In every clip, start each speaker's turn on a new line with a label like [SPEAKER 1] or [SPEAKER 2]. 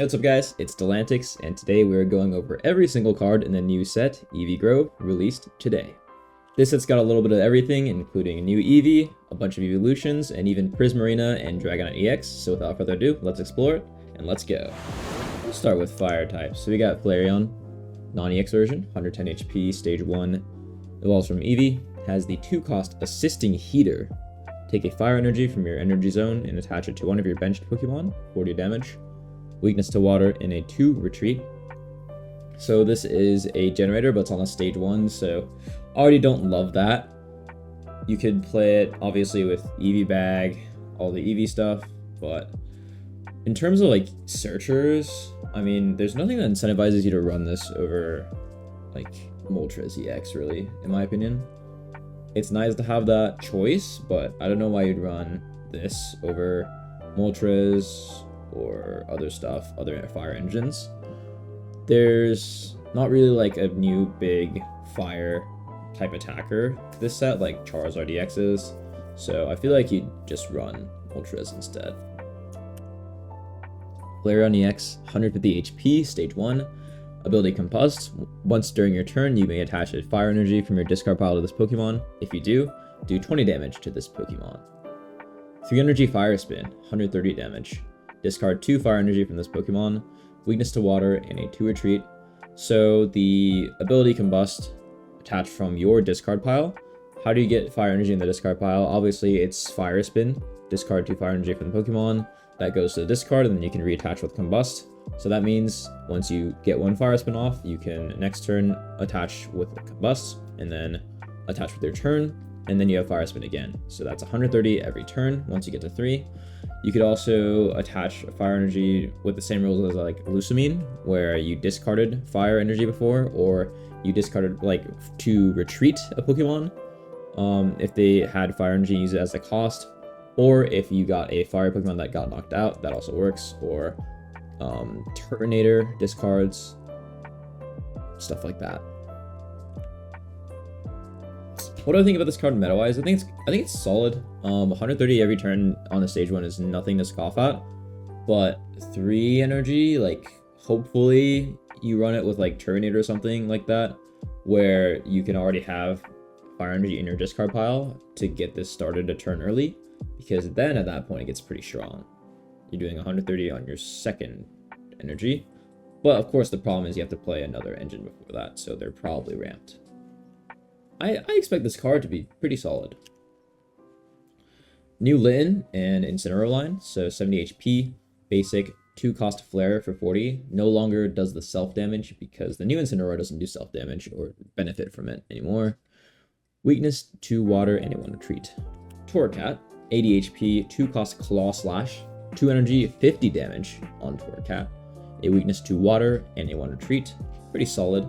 [SPEAKER 1] Hey, what's up guys, it's Delantix, and today we're going over every single card in the new set, Eevee Grove, released today. This set's got a little bit of everything, including a new Eevee, a bunch of evolutions, and even Prismarina and Dragonite EX, so without further ado, let's explore it, and let's go. We'll start with fire types. So we got Flareon, non-EX version, 110 HP, stage 1, evolves from Eevee, has the 2-cost Assisting Heater. Take a fire energy from your energy zone and attach it to one of your benched Pokemon, 40 damage. Weakness to water in a 2 retreat. So this is a generator, but it's on a stage 1, so I already don't love that. You could play it obviously with Eevee Bag, all the Eevee stuff, but in terms of like searchers, I mean, there's nothing that incentivizes you to run this over like Moltres EX, really, in my opinion. It's nice to have that choice, but I don't know why you'd run this over Moltres or other stuff, other fire engines. There's not really like a new big fire type attacker to this set like Charizard EX is, so I feel like you'd just run Moltres instead. Flareon EX, 150 HP, stage 1, ability Combust. Once during your turn, you may attach a fire energy from your discard pile to this Pokemon. If you do 20 damage to this Pokemon. 3 energy Fire Spin, 130 damage. Discard 2 fire energy from this Pokemon, weakness to water, and a 2 retreat. So the ability Combust attached from your discard pile. How do you get fire energy in the discard pile? Obviously it's Fire Spin, discard 2 fire energy from the Pokemon, that goes to the discard, and then you can reattach with Combust. So that means once you get 1 fire spin off, you can next turn attach with Combust, and then attach with your turn, and then you have fire spin again. So that's 130 every turn once you get to 3. You could also attach fire energy with the same rules as like Lusamine, where you discarded fire energy before, or you discarded like to retreat a Pokemon. If they had fire energy, use it as a cost, or if you got a fire Pokemon that got knocked out, that also works, or Turtonator discards, stuff like that. What do I think about this card meta-wise? I think it's solid. 130 every turn on the stage 1 is nothing to scoff at, but 3 energy, like hopefully you run it with like Turtonator or something like that, where you can already have fire energy in your discard pile to get this started a turn early, because then at that point it gets pretty strong. You're doing 130 on your second energy, but of course the problem is you have to play another engine before that, so they're probably ramped. I expect this card to be pretty solid. New Litten and Incineroar line, so 70 HP, basic, 2-cost Flare for 40. No longer does the self-damage because the new Incineroar doesn't do self-damage or benefit from it anymore. Weakness to water and a 1 retreat. Torracat, 80 HP, 2-cost Claw Slash, 2 energy, 50 damage on Torracat. A weakness to water and a 1 retreat. Pretty solid.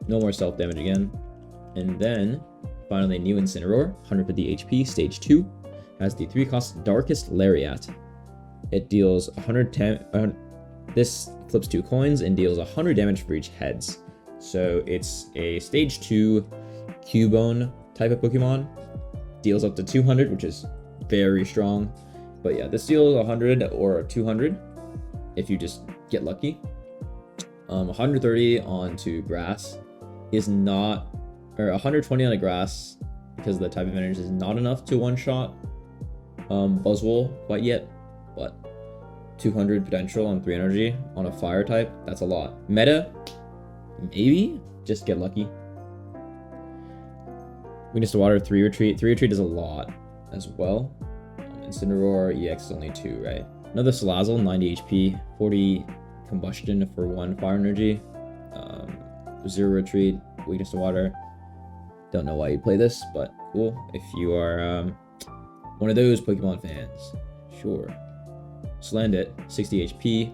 [SPEAKER 1] No more self-damage again. And then, finally, new Incineroar, 150 HP, stage 2, has the 3-cost Darkest Lariat. It deals 110, this flips 2 coins and deals 100 damage for each heads. So it's a stage 2 Cubone type of Pokemon. Deals up to 200, which is very strong. But yeah, this deals 100 or 200 if you just get lucky. 130 onto grass is not, or 120 on a grass because the type of energy is not enough to one-shot Buzzwole quite yet, but 200 potential on 3 energy on a fire type, that's a lot. Meta, maybe, just get lucky. Weakness to water, 3 retreat. 3 retreat is a lot as well. Incineroar EX is only 2, right? Another Salazzle, 90 HP, 40 combustion for 1 fire energy, 0 retreat, weakness to water. Don't know why you play this, but cool if you are one of those Pokemon fans. Sure. Slandit, 60 HP,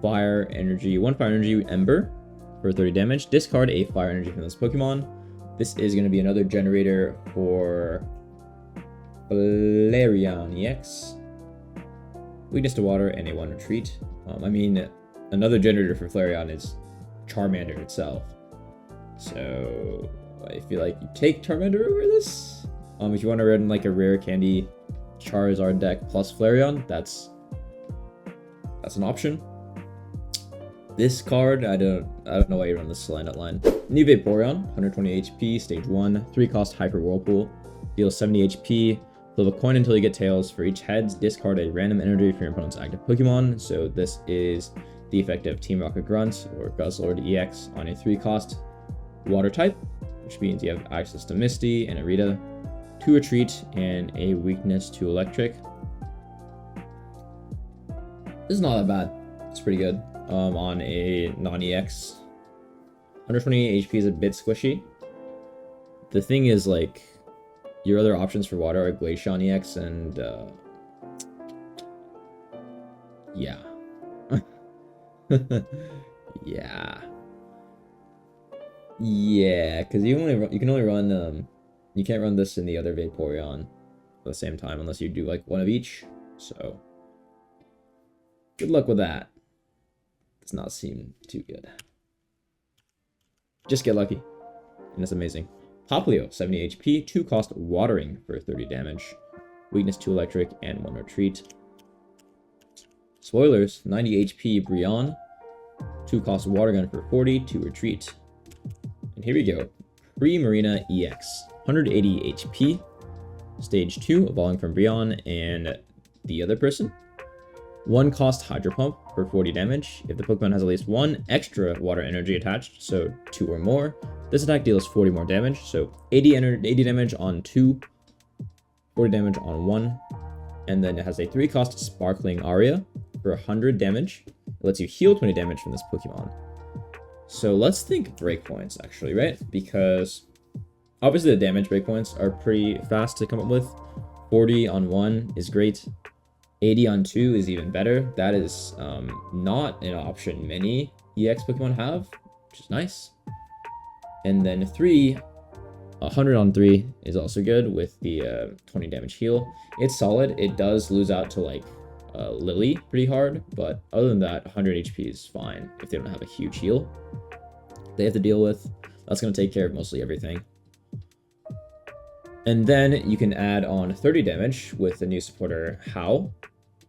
[SPEAKER 1] fire energy, 1 fire energy Ember for 30 damage. Discard a fire energy from this Pokemon. This is going to be another generator for Flareon EX. Weakness to water and a 1 retreat. I mean, another generator for Flareon is Charmander itself. So I feel like you take Charmander over this. If you want to run like a rare candy Charizard deck plus Flareon, that's that's an option. This card, I don't know why you run this line at line. New Vaporeon, 120 HP, stage 1, 3 cost Hyper Whirlpool, deals 70 HP, flip a coin until you get tails. For each heads, discard a random energy from your opponent's active Pokemon. So this is the effect of Team Rocket Grunt or Guzzlord EX on a 3 cost water type, which means you have access to Misty and Arita, 2 retreat, and a weakness to electric. This is not that bad. It's pretty good. On a non-EX. 120 HP is a bit squishy. The thing is, like, your other options for water are Glaceon EX and, yeah. Yeah. Yeah, because you can only run, you can't run this in the other Vaporeon at the same time unless you do, like, one of each. So, good luck with that. Does not seem too good. Just get lucky, and it's amazing. Popplio, 70 HP, 2 cost watering for 30 damage, weakness to electric, and 1 retreat. Spoilers, 90 HP Brionne, 2 cost water gun for 40, 2 retreat. And here we go, Pre-Marina EX, 180 HP, stage 2, evolving from Brionne and the other person. 1 cost Hydro Pump for 40 damage. If the Pokemon has at least 1 extra water energy attached, so 2 or more, this attack deals 40 more damage, so 80 damage on 2, 40 damage on 1, and then it has a 3 cost Sparkling Aria for 100 damage. It lets you heal 20 damage from this Pokemon. So let's think breakpoints, actually, right? Because obviously the damage breakpoints are pretty fast to come up with. 40 on 1 is great. 80 on 2 is even better. That is not an option many EX Pokemon have, which is nice. And then 100 on 3 is also good with the 20 damage heal. It's solid. It does lose out to like Lily pretty hard, but other than that, 100 HP is fine if they don't have a huge heal they have to deal with. That's going to take care of mostly everything. And then you can add on 30 damage with the new supporter How.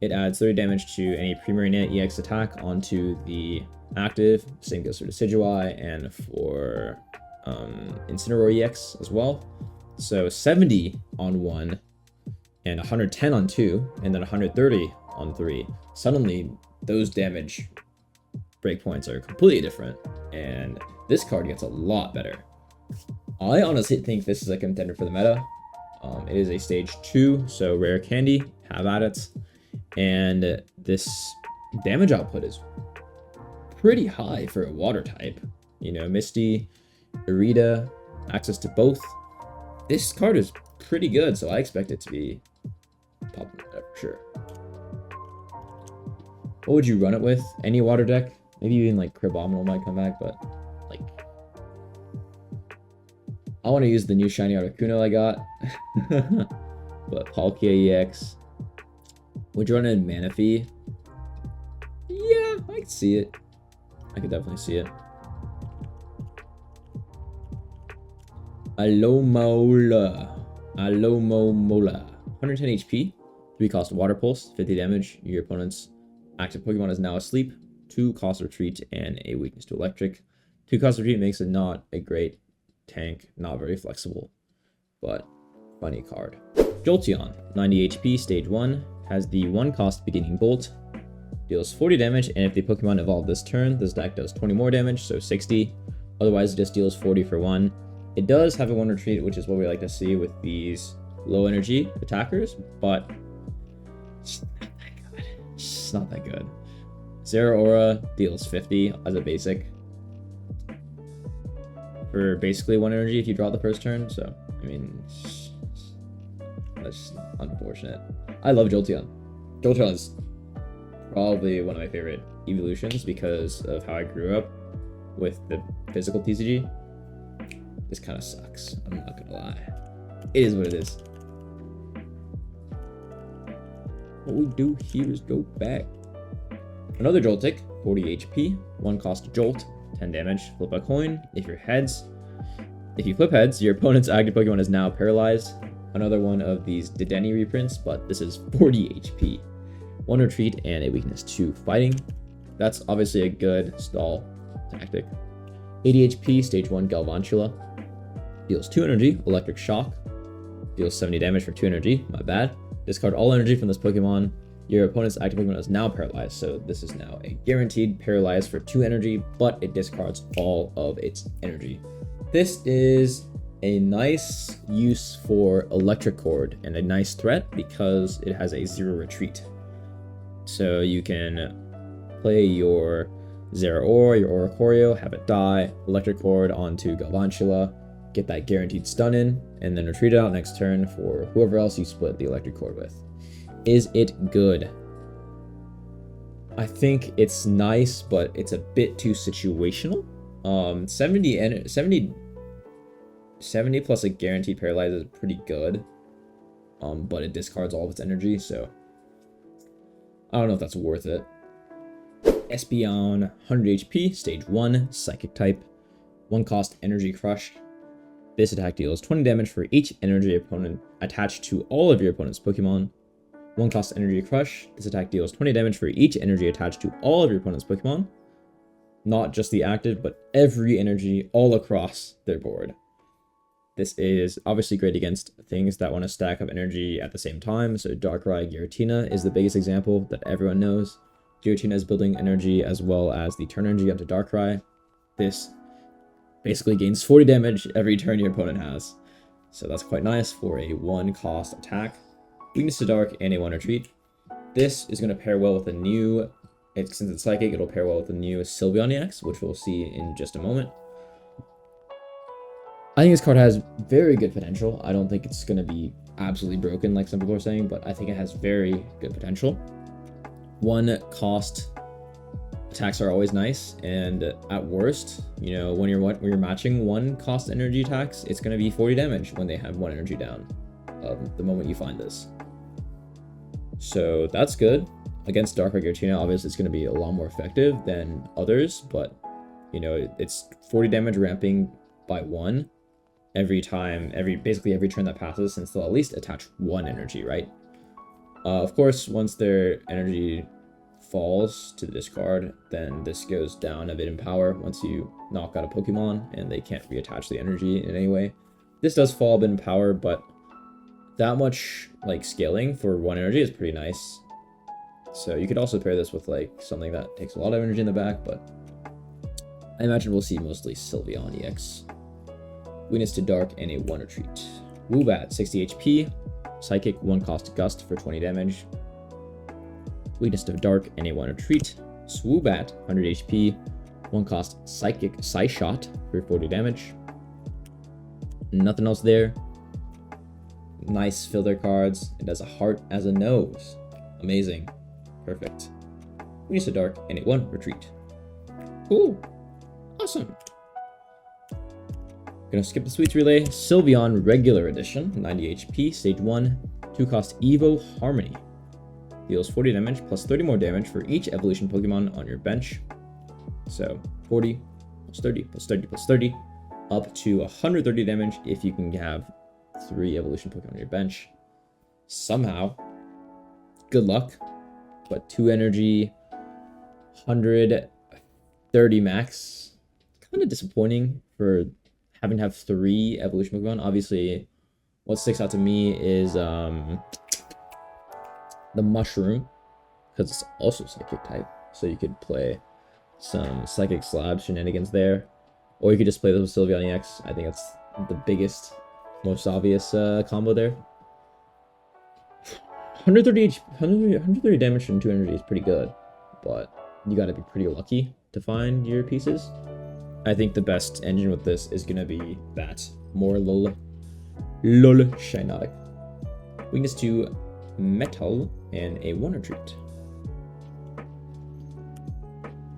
[SPEAKER 1] It adds 30 damage to any Pre-Marina EX attack onto the active. Same goes for Decidueye and for Incineroar EX as well. So 70 on 1 and 110 on 2 and then 130 on 3. Suddenly those damage breakpoints are completely different and this card gets a lot better. I honestly think this is a contender for the meta. It is a stage 2, so rare candy, have at it. And this damage output is pretty high for a water type. You know, Misty, Arita, access to both. This card is pretty good, so I expect it to be top for sure. What would you run it with? Any water deck? Maybe even like Crabominal might come back, but like I want to use the new shiny Articuno I got. But Palkia EX. Would you run in Manaphy? Yeah, I could see it. I could definitely see it. Alomomola. 110 HP, 3 cost Water Pulse, 50 damage. Your opponent's active Pokemon is now asleep. 2 cost Retreat and a weakness to Electric. 2 cost Retreat makes it not a great tank, not very flexible, but funny card. Jolteon, 90 HP, stage 1, has the 1 cost Beginning Bolt, deals 40 damage, and if the Pokemon evolve this turn, this deck does 20 more damage, so 60. Otherwise, it just deals 40 for 1. It does have a 1 retreat, which is what we like to see with these low energy attackers, but it's not that good. It's not that good. Zeraora deals 50 as a basic for basically 1 energy if you draw the first turn, so I mean, that's unfortunate. I love Jolteon. Jolteon is probably one of my favorite evolutions because of how I grew up with the physical TCG. This kind of sucks, I'm not gonna lie. It is what it is. What we do here is go back. Another Joltik, 40 HP, 1 cost Jolt, 10 damage, flip a coin. If you flip heads, your opponent's active Pokemon is now paralyzed. Another one of these Dedenne reprints, but this is 40 HP. 1 retreat, and a weakness to fighting. That's obviously a good stall tactic. 80 HP, stage 1 Galvantula. Deals 2 energy, electric shock. Deals 70 damage for 2 energy, my bad. Discard all energy from this Pokemon. Your opponent's active Pokemon is now paralyzed, so this is now a guaranteed paralyzed for 2 energy, but it discards all of its energy. This is a nice use for Electric Cord and a nice threat because it has a 0 retreat. So you can play your Zeraora, your Oricorio, have it die, Electric Cord onto Galvantula, get that guaranteed stun in, and then retreat it out next turn for whoever else you split the Electric Cord with. Is it good? I think it's nice, but it's a bit too situational. 70 plus a guaranteed paralyze is pretty good, but it discards all of its energy, so I don't know if that's worth it. Espeon, 100 HP, stage 1, Psychic type, 1 cost Energy Crush. This attack deals 20 damage for each energy opponent attached to all of your opponent's Pokemon. 1 cost Energy Crush. This attack deals 20 damage for each energy attached to all of your opponent's Pokemon. Not just the active, but every energy all across their board. This is obviously great against things that want to stack up energy at the same time. So Darkrai Giratina is the biggest example that everyone knows. Giratina is building energy as well as the turn energy onto Darkrai. This basically gains 40 damage every turn your opponent has. So that's quite nice for a 1 cost attack. Weakness to Dark and a 1 retreat. This is going to pair well with a new, since it's Psychic, it'll pair well with the new Sylveon EX, which we'll see in just a moment. I think this card has very good potential. I don't think it's going to be absolutely broken like some people are saying, but I think it has very good potential. 1 cost attacks are always nice, and at worst, you know, when you're matching 1 cost energy attacks, it's going to be 40 damage when they have 1 energy down the moment you find this. So that's good. Against Darkrai Giratina, obviously it's going to be a lot more effective than others, but you know, it's 40 damage ramping by 1 every time, basically every turn that passes, since they'll at least attach 1 energy, right? Of course, once their energy falls to the discard, then this goes down a bit in power once you knock out a Pokemon and they can't reattach the energy in any way. This does fall a bit in power, but that much like scaling for 1 energy is pretty nice. So you could also pair this with like something that takes a lot of energy in the back, but I imagine we'll see mostly Sylveon EX. Weakness to Dark and a 1 retreat. Woobat, 60 HP, Psychic, 1 cost Gust for 20 damage. Weakness to Dark and a 1 retreat. Swoobat, 100 HP, 1 cost Psychic Psyshot for 40 damage. Nothing else there. Nice filler cards. It has a heart as a nose. Amazing. Perfect. Weakness to Dark and a 1 retreat. Cool. Awesome. Gonna skip the Sweets Relay. Sylveon Regular Edition, 90 HP, stage 1, 2 cost Evo Harmony. Deals 40 damage plus 30 more damage for each evolution Pokemon on your bench. So 40 plus 30 plus 30 plus 30, up to 130 damage if you can have 3 evolution Pokemon on your bench. Somehow, good luck, but 2 energy, 130 max. Kind of disappointing for having to have 3 evolution Pokemon. Obviously, what sticks out to me is the Mushroom, because it's also Psychic type. So you could play some Psychic Slab shenanigans there, or you could just play this with Sylveon EX. I think that's the biggest, most obvious combo there. 130 damage from 2 energy is pretty good, but you gotta be pretty lucky to find your pieces. I think the best engine with this is gonna be that more lol Shinotic. Weakness to Metal and a 1 retreat.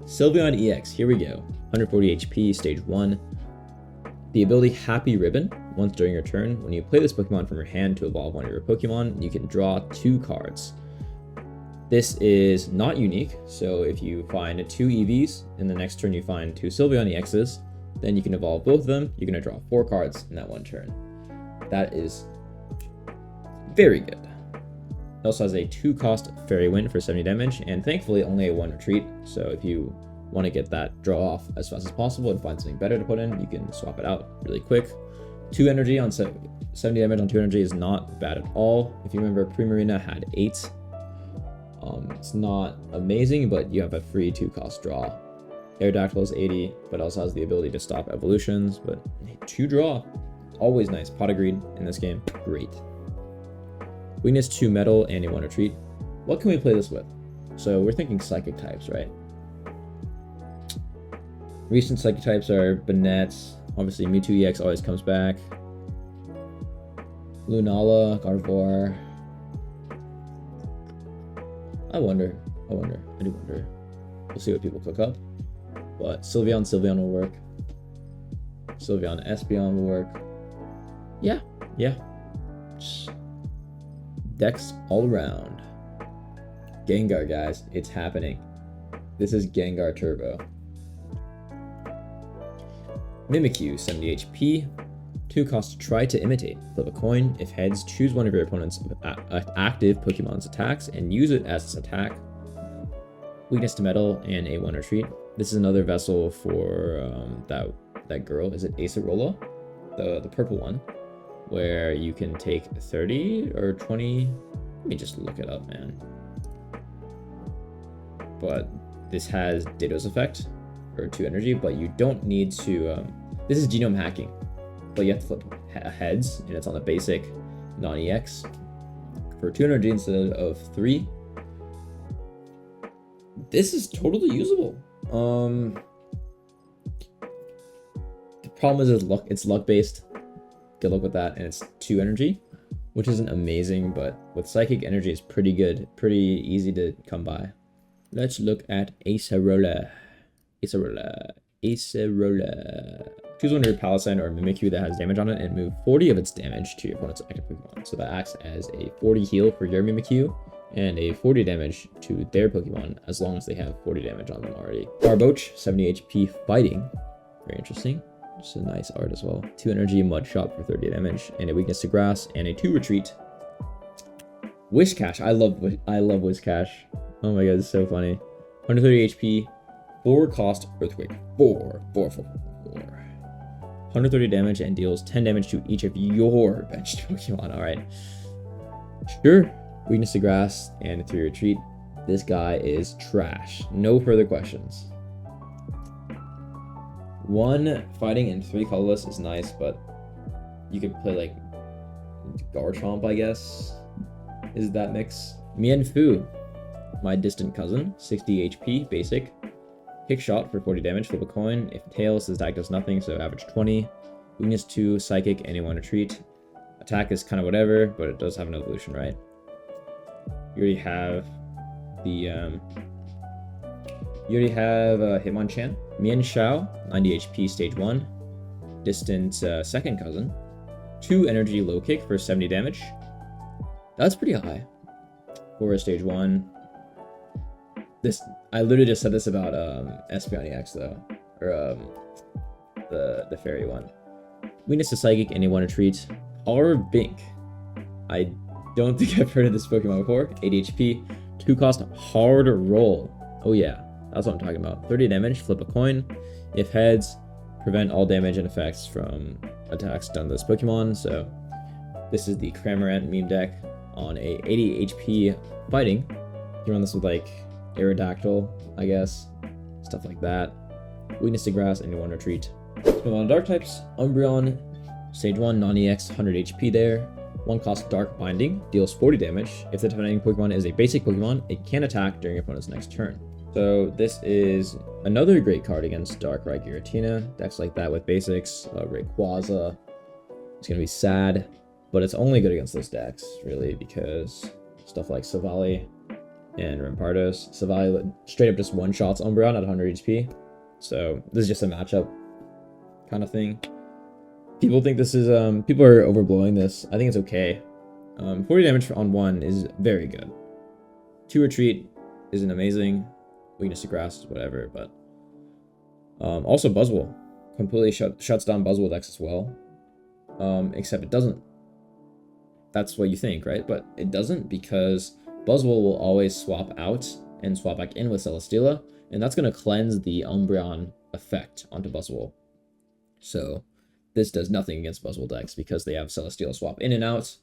[SPEAKER 1] Sylveon EX, here we go. 140 HP, stage 1. The ability Happy Ribbon. Once during your turn, when you play this Pokemon from your hand to evolve one of your Pokemon, you can draw 2 cards. This is not unique, so if you find 2 Eevees, and the next turn you find 2 Sylveon EXs, then you can evolve both of them. You're going to draw 4 cards in that one turn. That is very good. It also has a 2-cost Fairy Wind for 70 damage, and thankfully only a 1 retreat, so if you want to get that draw off as fast as possible and find something better to put in, you can swap it out really quick. 2 energy on 70 damage on 2 energy is not bad at all. If you remember, Primarina had 8. It's not amazing, but you have a free 2-cost draw. Aerodactyl is 80, but also has the ability to stop evolutions, but 2 draw, always nice. Pot of Greed in this game, great. Weakness 2 metal and a 1 retreat. What can we play this with? So we're thinking psychic types, right? Recent psychic types are Banette, obviously Mewtwo EX always comes back. Lunala, Gardevoir. I do wonder. We'll see what people cook up. But Sylveon will work. Sylveon, Espeon will work. Yeah. Just decks all around. Gengar, guys, it's happening. This is Gengar Turbo. Mimikyu, 70 HP. 2 cost to try to imitate. Flip a coin. If heads, choose one of your opponent's active Pokemon's attacks and use it as its attack. Weakness to metal and a 1 retreat. This is another vessel for that girl. Is it Acerola? The purple one, where you can take 30 or 20. Let me just look it up, man. But this has Ditto's effect for 2 energy, but you don't need to. This is genome hacking, but you have to flip heads, and it's on the basic non-EX for 2 energy instead of 3. This is totally usable. The problem is it's luck based. Good luck with that, and it's 2 energy, which isn't amazing, but with psychic energy it's pretty good, pretty easy to come by. Let's look at Acerola. Choose one of your Palisand or Mimikyu that has damage on it and move 40 of its damage to your opponent's active Pokemon. So that acts as a 40 heal for your Mimikyu and a 40 damage to their Pokemon as long as they have 40 damage on them already. Barboach, 70 HP fighting. Very interesting. Just a nice art as well. 2 energy, Mud Shot for 30 damage, and a weakness to grass, and a 2 retreat. Whiscash. I love Whiscash. Oh my god, it's so funny. 130 HP, 4 cost Earthquake. 4. 130 damage and deals 10 damage to each of your benched Pokemon. Alright. Sure. Weakness to grass and a 3 retreat. This guy is trash. No further questions. 1 fighting and 3 colorless is nice, but you could play like Garchomp, I guess, is that mix. Mienfoo, my distant cousin, 60 HP, basic. Kick shot for 40 damage, flip a coin. If tails, his attack does nothing, so average 20. Weakness 2, psychic, and a 1 retreat. Attack is kind of whatever, but it does have an evolution, right? You already have the Hitmonchan. Mienshao, 90 HP, stage 1. Distant second cousin. 2 energy low kick for 70 damage. That's pretty high for a stage 1. I literally just said this about Espeon EX though, or the fairy one. Weakness to psychic and a 1 retreat. Bink. I don't think I've heard of this Pokemon before. 80 HP, 2 cost, hard roll. Oh yeah, that's what I'm talking about. 30 damage, flip a coin. If heads, prevent all damage and effects from attacks done to this Pokemon. So this is the Cramorant meme deck on a 80 HP fighting. You run this with like Aerodactyl, I guess, stuff like that. Weakness to grass and a 1 retreat. Let's move on to dark types. Umbreon, stage 1, non-EX, 100 HP there. 1 cost Dark Binding, deals 40 damage. If the defending Pokemon is a basic Pokemon, it can attack during your opponent's next turn. So this is another great card against Darkrai Giratina. Decks like that with basics, Rayquaza. It's going to be sad, but it's only good against those decks, really, because stuff like Savali and Rampardos. Savali straight up just one-shots Umbreon at 100 HP. So this is just a matchup kind of thing. People think this is, people are overblowing this. I think it's okay. 40 damage on 1 is very good. 2 retreat isn't amazing. Weakness to grass is whatever, but also Buzzwole completely shuts down Buzzwole decks as well. Except it doesn't that's what you think, right? But it doesn't, because Buzzwole will always swap out and swap back in with Celesteela, and that's going to cleanse the Umbreon effect onto Buzzwole. So this does nothing against Buzzwole decks because they have Celesteela swap in and out.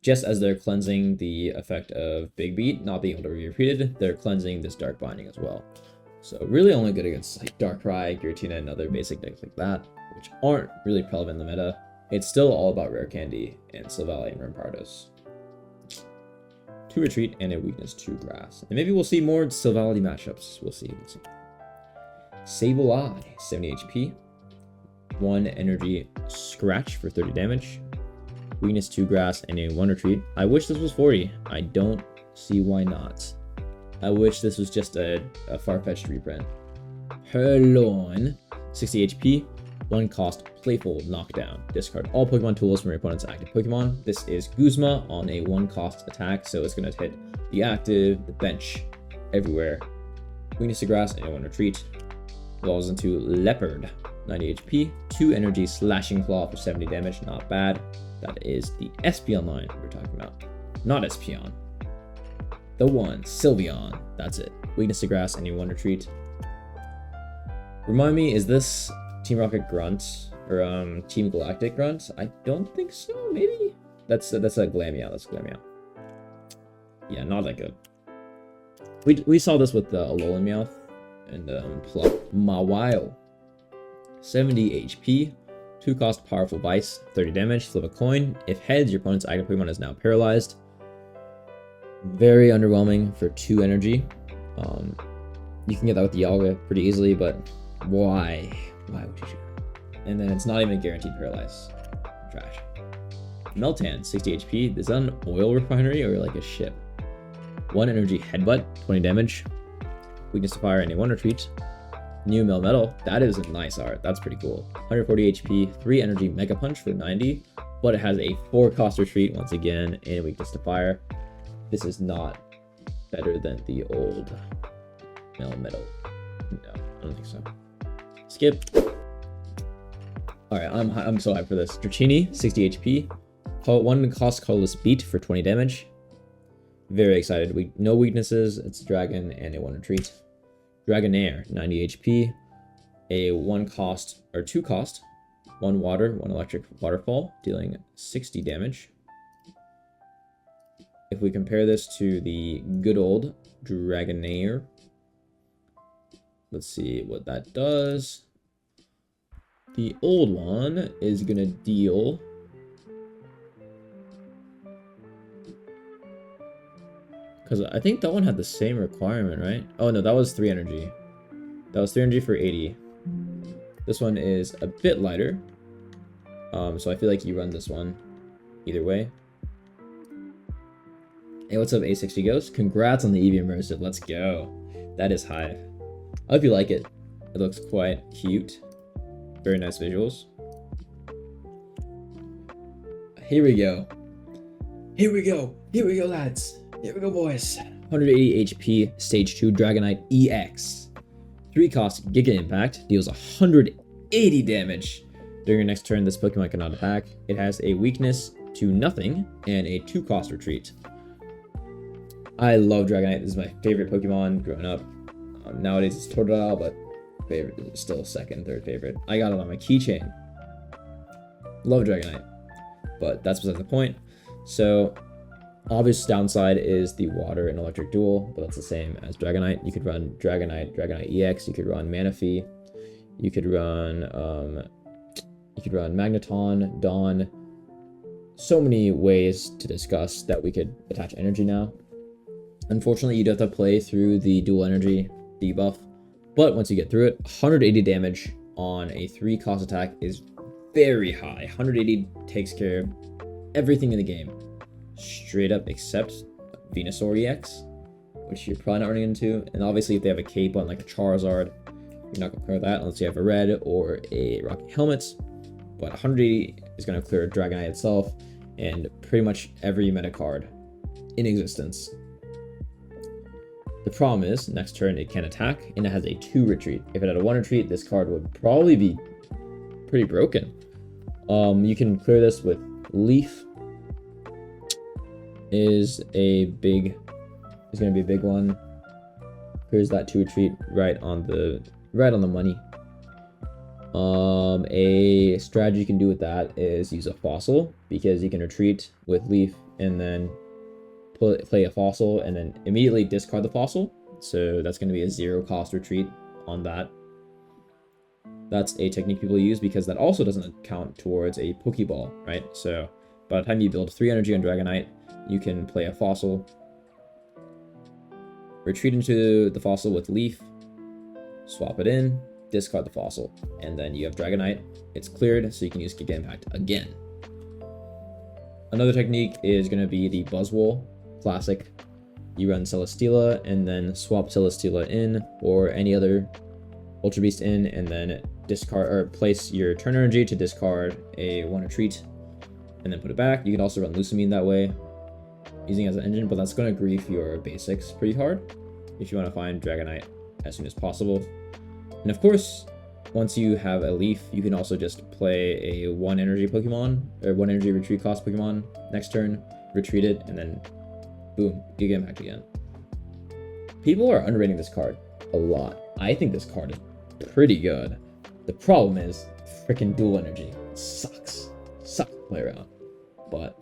[SPEAKER 1] Just as they're cleansing the effect of Big Beat not being able to be repeated, they're cleansing this Dark Binding as well. So really only good against like Darkrai, Giratina, and other basic decks like that, which aren't really prevalent in the meta. It's still all about Rare Candy and Silvally and Rampardos. 2 Retreat and a weakness 2 Grass. And maybe we'll see more Silvally matchups. We'll see. Sableye, 70 HP. 1 Energy Scratch for 30 damage. Weakness 2 Grass and a 1 Retreat. I wish this was 40. I don't see why not. I wish this was just a far-fetched reprint. Herlorn, 60 HP. 1 cost Playful Knockdown. Discard all Pokemon tools from your opponent's active Pokemon. This is Guzma on a 1 cost attack, so it's going to hit the active, the bench, everywhere. Weakness to Grass and a 1 Retreat. Evolves into Leopard, 90 HP. 2 Energy Slashing Claw for 70 damage, not bad. That is the Espeon line we're talking about. Not Espeon. The one, Sylveon. That's it. Weakness to Grass and a 1 Retreat. Remind me, is this Team Rocket Grunt or Team Galactic Grunt? I don't think so. Maybe that's a Glameow. That's Glameow. Yeah, not that good. We saw this with Alolan Meowth and Pluck. Mawile, 70 HP, 2 cost Powerful Vice, 30 damage. Flip a coin. If heads, your opponent's active Pokemon is now paralyzed. Very underwhelming for 2 energy. You can get that with the Dialga pretty easily, but why? Why would you do that? And then it's not even guaranteed paralyze. Trash. Meltan, 60 HP. Is that an oil refinery or like a ship? 1 energy Headbutt, 20 damage. Weakness to Fire and a 1 Retreat. New Melmetal. That is a nice art. That's pretty cool. 140 HP, 3 energy Mega Punch for 90. But it has a 4 cost Retreat once again and Weakness to Fire. This is not better than the old Melmetal. No, I don't think so. Skip. Alright, I'm so hyped for this. Dratini, 60 HP. 1 cost Colorless Beat for 20 damage. Very excited. No weaknesses. It's Dragon and a 1 Retreat. Dragonair, 90 HP. A 1 cost, or 2 cost. 1 Water, 1 Electric Waterfall, dealing 60 damage. If we compare this to the good old Dragonair, let's see what that does. The old one is going to deal because I think that one had the same requirement, right? Oh no, that was 3 energy. That was 3 energy for 80. This one is a bit lighter. So I feel like you run this one either way. Hey, what's up, A60 Ghost? Congrats on the Eevee Immersive. Let's go. That is Hive. I hope you like it. It looks quite cute. Very nice visuals. Here we go. Here we go. Here we go, lads. Here we go, boys. 180 HP, Stage 2 Dragonite EX. 3 cost Giga Impact. Deals 180 damage. During your next turn, this Pokemon cannot attack. It has a weakness to nothing and a 2 cost retreat. I love Dragonite. This is my favorite Pokemon growing up. Nowadays it's Totodile, but favorite is still second, third favorite. I got it on my keychain. Love Dragonite, but that's beside the point. So, obvious downside is the Water and Electric duel, but that's the same as Dragonite. You could run Dragonite, Dragonite EX. You could run Manaphy. You could run Magneton, Dawn. So many ways to discuss that we could attach energy now. Unfortunately, you do have to play through the dual energy debuff, but once you get through it, 180 damage on a 3 cost attack is very high. 180 takes care of everything in the game, straight up, except Venusaur EX, which you're probably not running into. And obviously, if they have a cape on like a Charizard, you're not going to clear that unless you have a red or a Rocky Helmet. But 180 is going to clear Dragonite itself and pretty much every meta card in existence. The problem is, next turn it can attack, and it has a 2 retreat. If it had a 1 retreat, this card would probably be pretty broken. You can clear this with Leaf, is gonna be a big one. Here's that 2 retreat right on the money. A strategy you can do with that is use a fossil, because you can retreat with leaf and then play a fossil and then immediately discard the fossil. So that's going to be a 0 cost retreat on that. That's a technique people use because that also doesn't count towards a Pokeball, right? So by the time you build 3 energy on Dragonite, you can play a fossil, retreat into the fossil with leaf, swap it in, discard the fossil, and then you have Dragonite. It's cleared, so you can use Giga Impact again. Another technique is going to be the Buzzwole Classic. You run Celesteela and then swap Celesteela in or any other Ultra Beast in, and then discard or place your turn energy to discard a 1 retreat and then put it back. You can also run Lucamine that way, using it as an engine, but that's going to grief your basics pretty hard if you want to find Dragonite as soon as possible. And of course, once you have a leaf, you can also just play a 1 energy Pokemon or 1 energy retreat cost Pokemon next turn, retreat it, and then boom, Giga Impact again. People are underrating this card a lot. I think this card is pretty good. The problem is freaking dual energy. It sucks to play around. But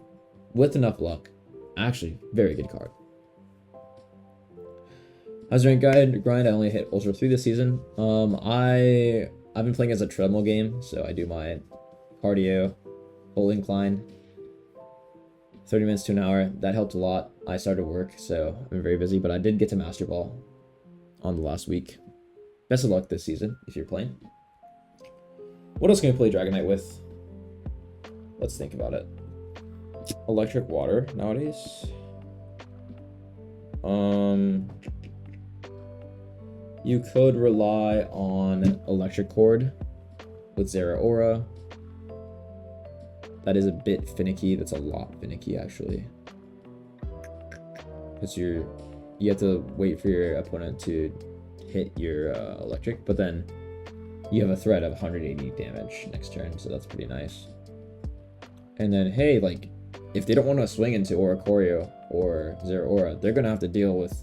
[SPEAKER 1] with enough luck, actually very good card. As a rank grind, I only hit Ultra 3 this season. I've been playing as a treadmill game, so I do my cardio, full incline, 30 minutes to an hour. That helped a lot. I started work, so I'm very busy, but I did get to Master Ball on the last week. Best of luck this season if you're playing. What else can we play Dragonite with? Let's think about it. Electric Water nowadays. You could rely on Electric Cord with Zeraora. That is a bit finicky. That's a lot finicky, actually. Because you have to wait for your opponent to hit your electric, but then you have a threat of 180 damage next turn, so that's pretty nice. And then, hey, like, if they don't want to swing into Oricorio or Zeraora, they're going to have to deal with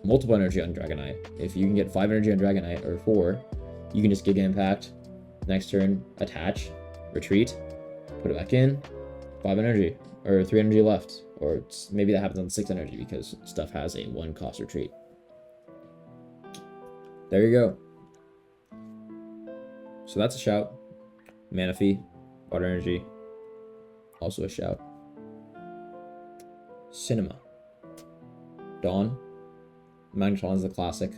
[SPEAKER 1] multiple energy on Dragonite. If you can get 5 energy on Dragonite, or 4, you can just Giga Impact, next turn, attach, retreat, put it back in, 5 energy, or 3 energy left. Or maybe that happens on 6 energy because stuff has a 1 cost retreat. There you go. So that's a shout. Manaphy, Water Energy, also a shout. Cinema. Dawn. Magnetron is the classic.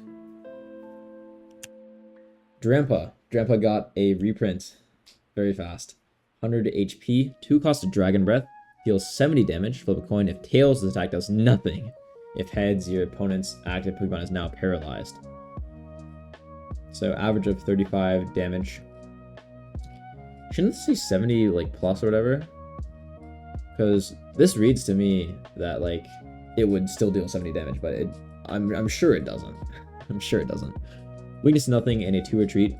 [SPEAKER 1] Drampa. Drampa got a reprint very fast. 100 HP, 2 cost of Dragon Breath, deals 70 damage, flip a coin. If tails, this attack does nothing. If heads, your opponent's active Pokemon is now paralyzed. So average of 35 damage. Shouldn't this say 70 like plus or whatever? Because this reads to me that like it would still deal 70 damage, but I'm sure it doesn't. I'm sure it doesn't. Weakness to nothing and a 2 retreat.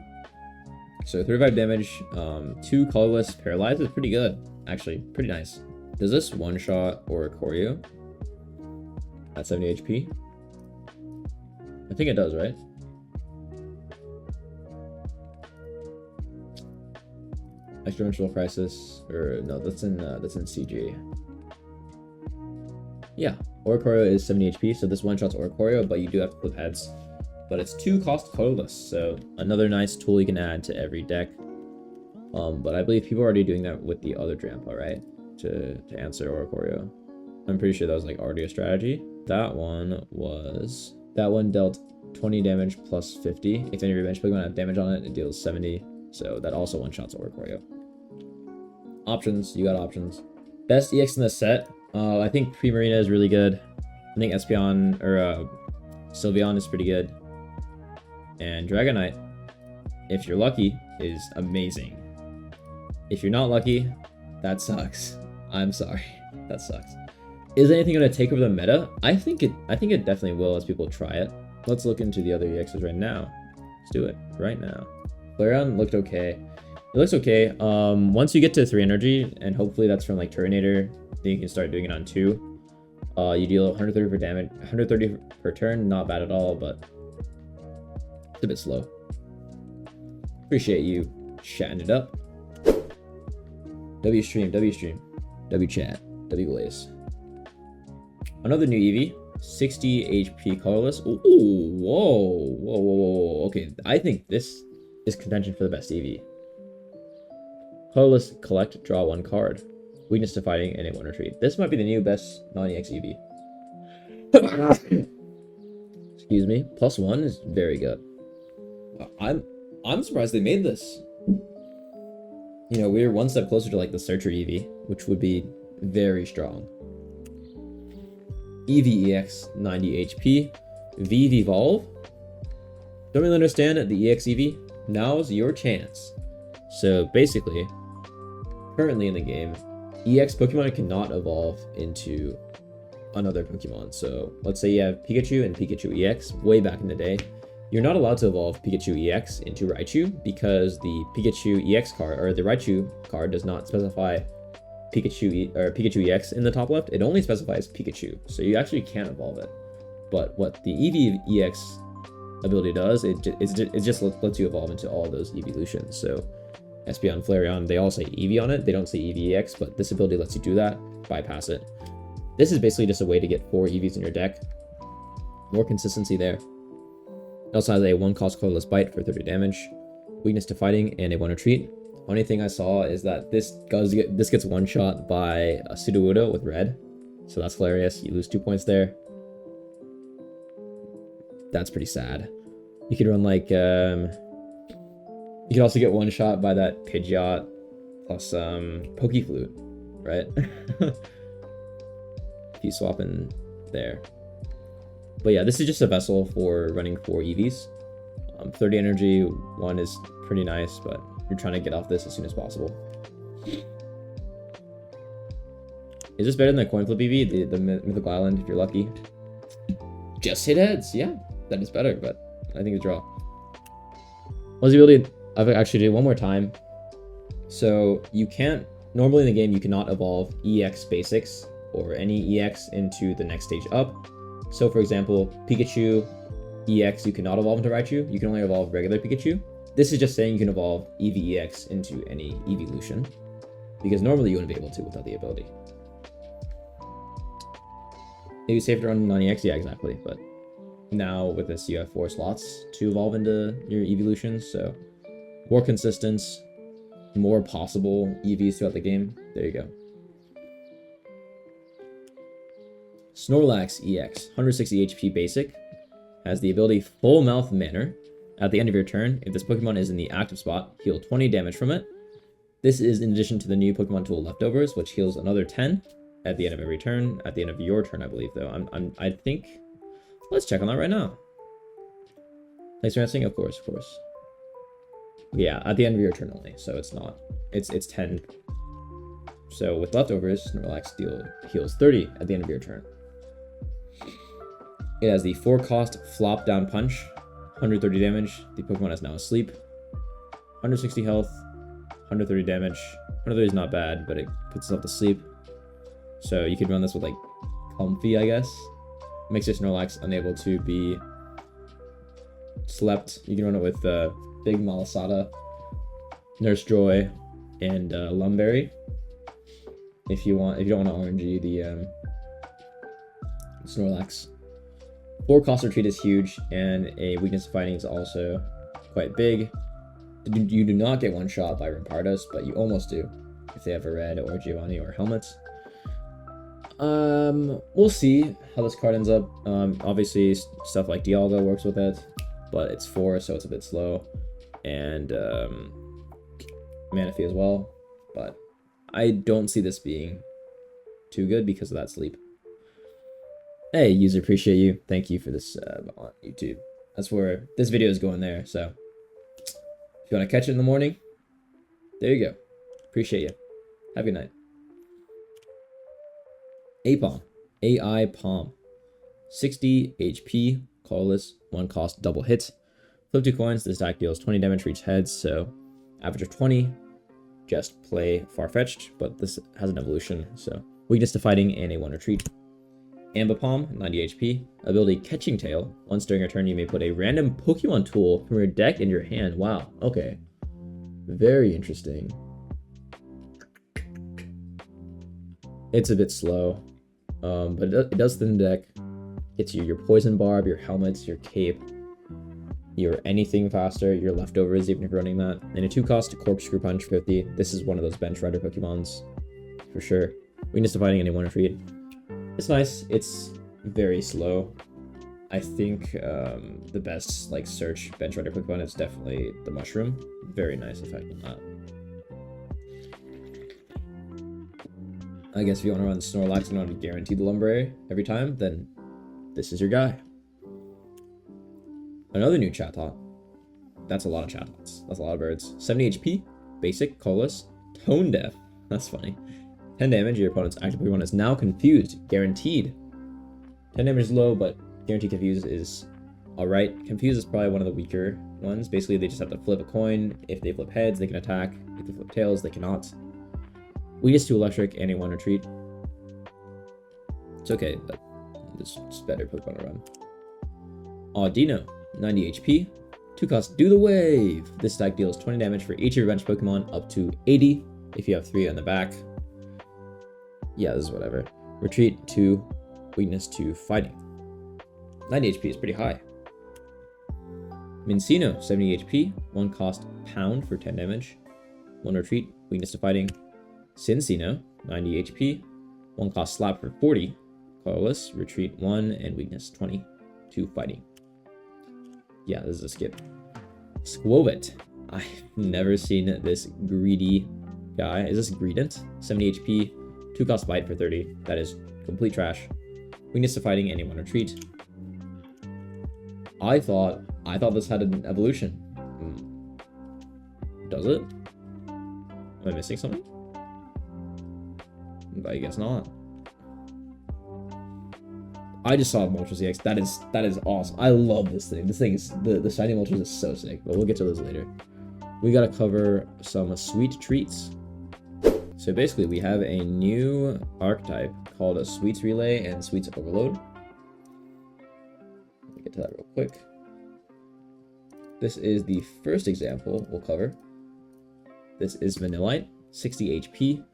[SPEAKER 1] So 35 damage, 2 colorless paralyzed is pretty good. Actually, pretty nice. Does this one-shot Oricorio at 70 HP? I think it does, right? Extra-dimensional Crisis, or no, that's in CG. Yeah, Oricorio is 70 HP, so this one-shot's Oricorio, but you do have to flip heads. But it's 2 cost colorless, so another nice tool you can add to every deck. But I believe people are already doing that with the other Drampa, right? To answer Oricorio. I'm pretty sure that was like already a strategy. That one dealt 20 damage plus 50. If any of your bench Pokemon have damage on it, it deals 70. So that also one-shots Oricorio. Options, you got options. Best EX in the set, I think Primarina is really good. I think Espeon, or Sylveon is pretty good. And Dragonite, if you're lucky, is amazing. If you're not lucky, that sucks. I'm sorry, that sucks. Is anything going to take over the meta? I think it definitely will as people try it. Let's look into the other EXs right now. Let's do it right now. Flareon looked okay. It looks okay. Once you get to 3 energy, and hopefully that's from like Turtonator, then you can start doing it on 2. You deal 130 for damage, 130 per turn, not bad at all, but it's a bit slow. Appreciate you chatting it up. W stream, W chat, W glaze. Another new Eevee, 60 HP colorless. Ooh, whoa. Okay, I think this is contention for the best Eevee. Colorless, collect, draw 1 card. Weakness to fighting, and a 1 retreat. This might be the new best non-EX Eevee. Excuse me. +1 is very good. I'm surprised they made this. You know, we're one step closer to like the Searcher Eevee, which would be very strong. Eevee EX 90 HP. Vive Evolve. Don't really understand the EX Eevee. Now's your chance. So basically, currently in the game, EX Pokemon cannot evolve into another Pokemon. So let's say you have Pikachu and Pikachu EX way back in the day. You're not allowed to evolve Pikachu EX into Raichu because the Pikachu EX card or the Raichu card does not specify Pikachu EX in the top left. It only specifies Pikachu, so you actually can't evolve it. But what the Eevee EX ability does, it just lets you evolve into all those evolutions. So Espeon, Flareon, they all say Eevee on it. They don't say Eevee EX, but this ability lets you do that. Bypass it. This is basically just a way to get 4 Eevees in your deck. More consistency there. It also has a 1-cost colorless bite for 30 damage, weakness to fighting, and a 1 retreat. Only thing I saw is that this gets one-shot by a Sudowoodo with red. So that's hilarious. You lose 2 points there. That's pretty sad. You could run like you could also get one-shot by that Pidgeot plus Pokeflute, right? If you swap in there. But yeah, this is just a vessel for running 4 Eevees. 30 energy, 1 is pretty nice, but you're trying to get off this as soon as possible. Is this better than the coin flip Eevee, the Mythical Island, if you're lucky? Just hit heads, yeah, that is better, but I think it's draw. What's the ability? I've actually did one more time. So you can't, normally in the game, you cannot evolve EX basics or any EX into the next stage up. So for example, Pikachu EX, you cannot evolve into Raichu. You can only evolve regular Pikachu. This is just saying you can evolve Eevee EX into any evolution, because normally you wouldn't be able to without the ability. Maybe safe to run non-EX, yeah, exactly. But now with this, you have 4 slots to evolve into your evolutions, so more consistent, more possible EVs throughout the game. There you go. Snorlax EX, 160 HP basic, has the ability Full Mouth Manner. At the end of your turn, if this Pokemon is in the active spot, heal 20 damage from it. This is in addition to the new Pokemon tool Leftovers, which heals another 10 at the end of every turn. At the end of your turn, I believe, though. I think. Let's check on that right now. Thanks for answering. Of course. Yeah, at the end of your turn only, so it's not. It's 10. So with Leftovers, Snorlax heals 30 at the end of your turn. It has the 4-cost Flop Down Punch, 130 damage. The Pokemon is now asleep. 160 health, 130 damage. 130 is not bad, but it puts itself to sleep. So you could run this with like Comfy, I guess. Makes your Snorlax unable to be slept. You can run it with Big Malasada, Nurse Joy, and Lumberry. If you don't want to RNG the Snorlax. 4-cost retreat is huge, and a weakness to fighting is also quite big. You do not get one shot by Rampardos, but you almost do if they have a red or Giovanni or Helmet. We'll see how this card ends up. Obviously stuff like Dialga works with it, but it's 4, so it's a bit slow, and Manaphy as well. But I don't see this being too good because of that sleep. Hey, user, appreciate you. Thank you for this on YouTube. That's where this video is going there. So if you want to catch it in the morning, there you go. Appreciate you. Have a good night. Apom. AI Palm. 60 HP, colorless, 1-cost, double hit. Flip 2 coins. This attack deals 20 damage for each head, so average of 20. Just play Farfetch'd, but this has an evolution, so weakness to fighting and a 1 retreat. Ambipom, 90 HP. Ability Catching Tail. Once during your turn, you may put a random Pokemon tool from your deck in your hand. Wow, okay. Very interesting. It's a bit slow, but it does thin the deck. Gets you your Poison Barb, your helmets, your cape, your anything faster, your leftovers, even if you're running that. And a 2-cost Corkscrew Punch 50. This is one of those bench rider Pokemons, for sure. Weakness to fighting, anyone retreat. It's nice. It's very slow. I think the best like search bench rider Pokemon is definitely the Mushroom. Very nice effect on that. I guess if you want to run Snorlax and want to guarantee the Lumberary every time, then this is your guy. Another new Chatot. That's a lot of Chatots. That's a lot of birds. 70 HP, basic, colorless, tone deaf. That's funny. 10 damage. Your opponent's active Pokemon is now confused. Guaranteed. 10 damage is low, but guaranteed confused is alright. Confused is probably one of the weaker ones. Basically, they just have to flip a coin. If they flip heads, they can attack. If they flip tails, they cannot. Weakness to electric and a 1 retreat. It's okay, but it's better Pokemon to run. Audino, 90 HP. 2-cost Do the Wave. This attack deals 20 damage for each of your bench Pokemon up to 80 if you have 3 on the back. Yeah, this is whatever. Retreat 2, weakness to fighting. 90 HP is pretty high. Mincino, 70 HP. 1-cost Pound for 10 damage. 1 retreat, weakness to fighting. Cincino, 90 HP. 1-cost Slap for 40. Colorless, retreat 1, and weakness 20 to fighting. Yeah, this is a skip. Squovit. I've never seen this greedy guy. Is this Greedent? 70 HP. 2-cost Bite for 30. That is complete trash. Weakness to fighting, and a 1 retreat. I thought this had an evolution. Does it? Am I missing something? I guess not. I just saw Moltres EX. That is awesome. I love this thing. This thing is the shiny Moltres is so sick. But we'll get to those later. We gotta cover some sweet treats. So basically, we have a new archetype called a Sweets Relay and Sweets Overload. Let me get to that real quick. This is the first example we'll cover. This is Vanillite, 60 HP.